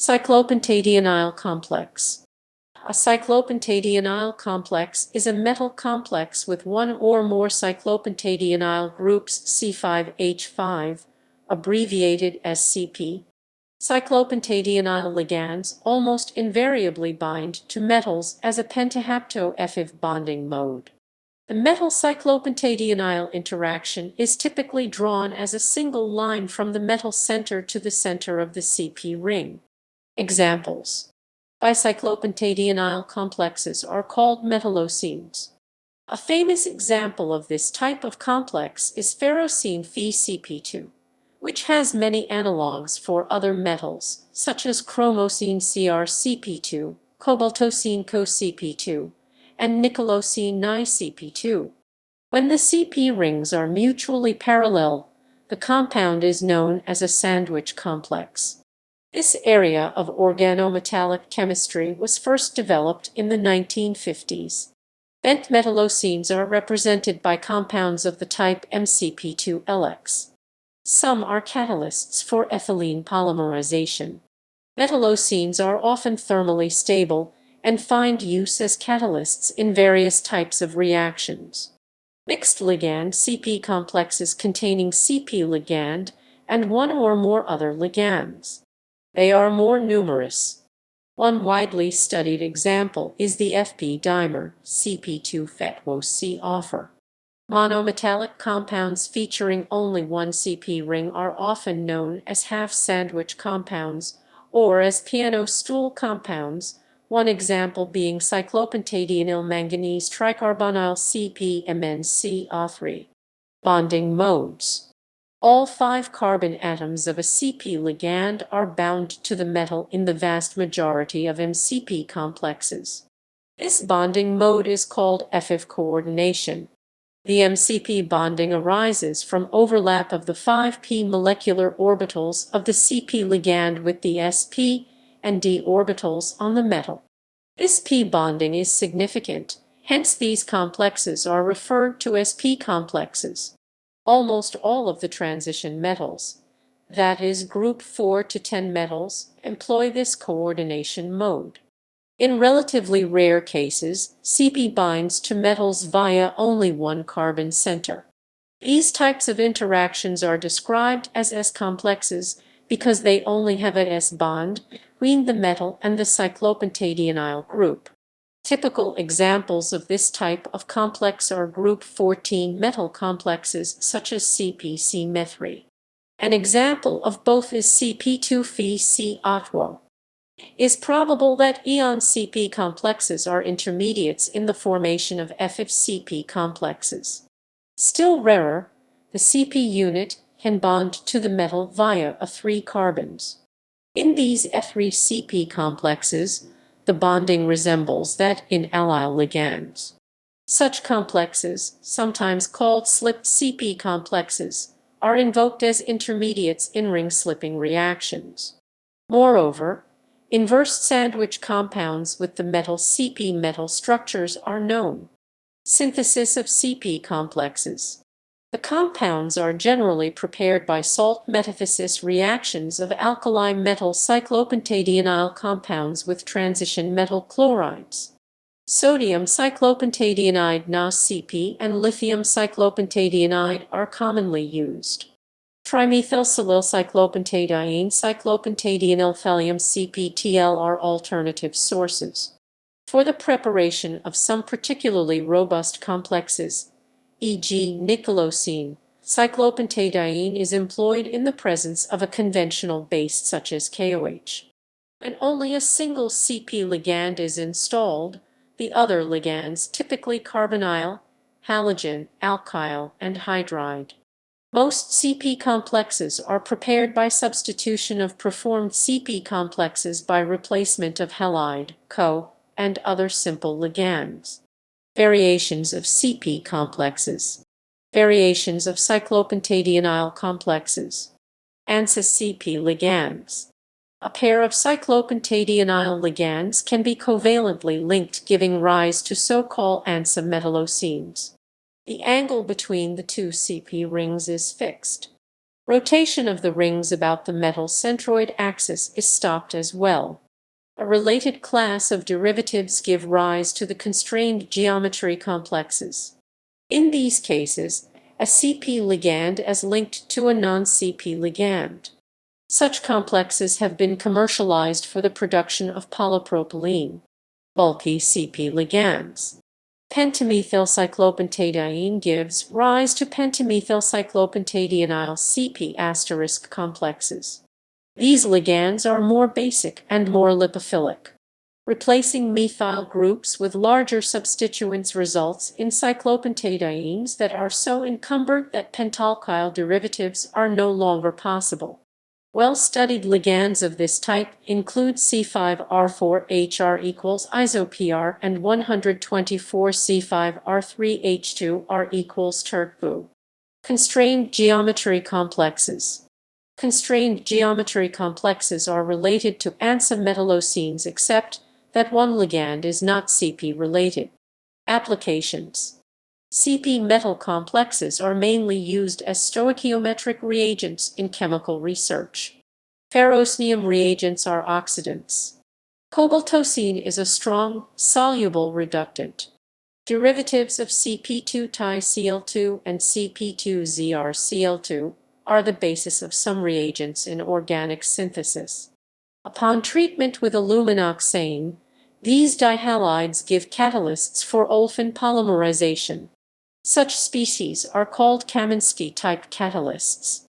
Cyclopentadienyl complex. A cyclopentadienyl complex is a metal complex with one or more cyclopentadienyl groups C5H5, abbreviated as CP. Cyclopentadienyl ligands almost invariably bind to metals as a pentahapto F bonding mode. The metal cyclopentadienyl interaction is typically drawn as a single line from the metal center to the center of the CP ring. Examples: bicyclopentadienyl complexes are called metallocene. A famous example of this type of complex is ferrocene Fe-CP2, which has many analogues for other metals, such as chromocene Cr-CP2, cobaltocene Co-CP2, and nickelocene Ni-CP2. When the CP rings are mutually parallel, the compound is known as a sandwich complex. This area of organometallic chemistry was first developed in the 1950s. Bent metallocenes are represented by compounds of the type MCP2LX. Some are catalysts for ethylene polymerization. Metallocenes are often thermally stable and find use as catalysts in various types of reactions. Mixed ligand CP complexes containing CP ligand and one or more other ligands. They are more numerous. One widely studied example is the FP dimer CP2-FetWo-C offer. Monometallic compounds featuring only one CP ring are often known as half-sandwich compounds or as piano stool compounds, one example being cyclopentadienyl manganese tricarbonyl CpMnCO3. Bonding modes. All 5 carbon atoms of a CP ligand are bound to the metal in the vast majority of MCP complexes. This bonding mode is called FF coordination. The MCP bonding arises from overlap of the 5p molecular orbitals of the CP ligand with the sp and d orbitals on the metal. This p bonding is significant, hence these complexes are referred to as p complexes. Almost all of the transition metals, that is, group 4 to 10 metals, employ this coordination mode. In relatively rare cases, CP binds to metals via only one carbon center. These types of interactions are described as S-complexes because they only have a S bond between the metal and the cyclopentadienyl group. Typical examples of this type of complex are group 14 metal complexes such as CpC-Me3. An example of both is CP2Fe-C-Otwo. It is probable that ion CP complexes are intermediates in the formation of FF-CP complexes. Still rarer, the CP unit can bond to the metal via a 3 carbons. In these F3-CP complexes, the bonding resembles that in allyl ligands. Such complexes, sometimes called slipped CP complexes, are invoked as intermediates in ring-slipping reactions. Moreover, inverse sandwich compounds with the metal CP metal structures are known. Synthesis of CP complexes. The compounds are generally prepared by salt metathesis reactions of alkali metal cyclopentadienyl compounds with transition metal chlorides. Sodium cyclopentadienyl NaCP and lithium cyclopentadienyl are commonly used. Trimethylsilylcyclopentadiene cyclopentadienyl thallium CpTl are alternative sources. For the preparation of some particularly robust complexes, e.g. nickelocene, cyclopentadiene is employed in the presence of a conventional base such as KOH. When only a single CP ligand is installed, the other ligands, typically carbonyl, halogen, alkyl, and hydride. Most CP complexes are prepared by substitution of preformed CP complexes by replacement of halide, Co, and other simple ligands. Variations of CP complexes. Variations of cyclopentadienyl complexes. ANSA-CP ligands. A pair of cyclopentadienyl ligands can be covalently linked, giving rise to so-called ANSA metallocenes. The angle between the two CP rings is fixed. Rotation of the rings about the metal centroid axis is stopped as well. A related class of derivatives give rise to the constrained geometry complexes. In these cases, a CP ligand is linked to a non-CP ligand. Such complexes have been commercialized for the production of polypropylene, bulky CP ligands. Pentamethylcyclopentadienyl gives rise to pentamethylcyclopentadienyl CP** complexes. These ligands are more basic and more lipophilic. Replacing methyl groups with larger substituents results in cyclopentadienyls that are so encumbered that pentalkyl derivatives are no longer possible. Well-studied ligands of this type include C5R4HR equals isopr and 124C5R3H2R equals TERCBU. Constrained geometry complexes. Constrained geometry complexes are related to ANSA metallocenes except that one ligand is not CP-related. Applications. CP metal complexes are mainly used as stoichiometric reagents in chemical research. Ferrocenium reagents are oxidants. Cobaltocene is a strong, soluble reductant. Derivatives of CP2-TiCl2 and CP2-ZrCl2 are the basis of some reagents in organic synthesis. Upon treatment with aluminoxane, these dihalides give catalysts for olefin polymerization. Such species are called Kaminsky-type catalysts.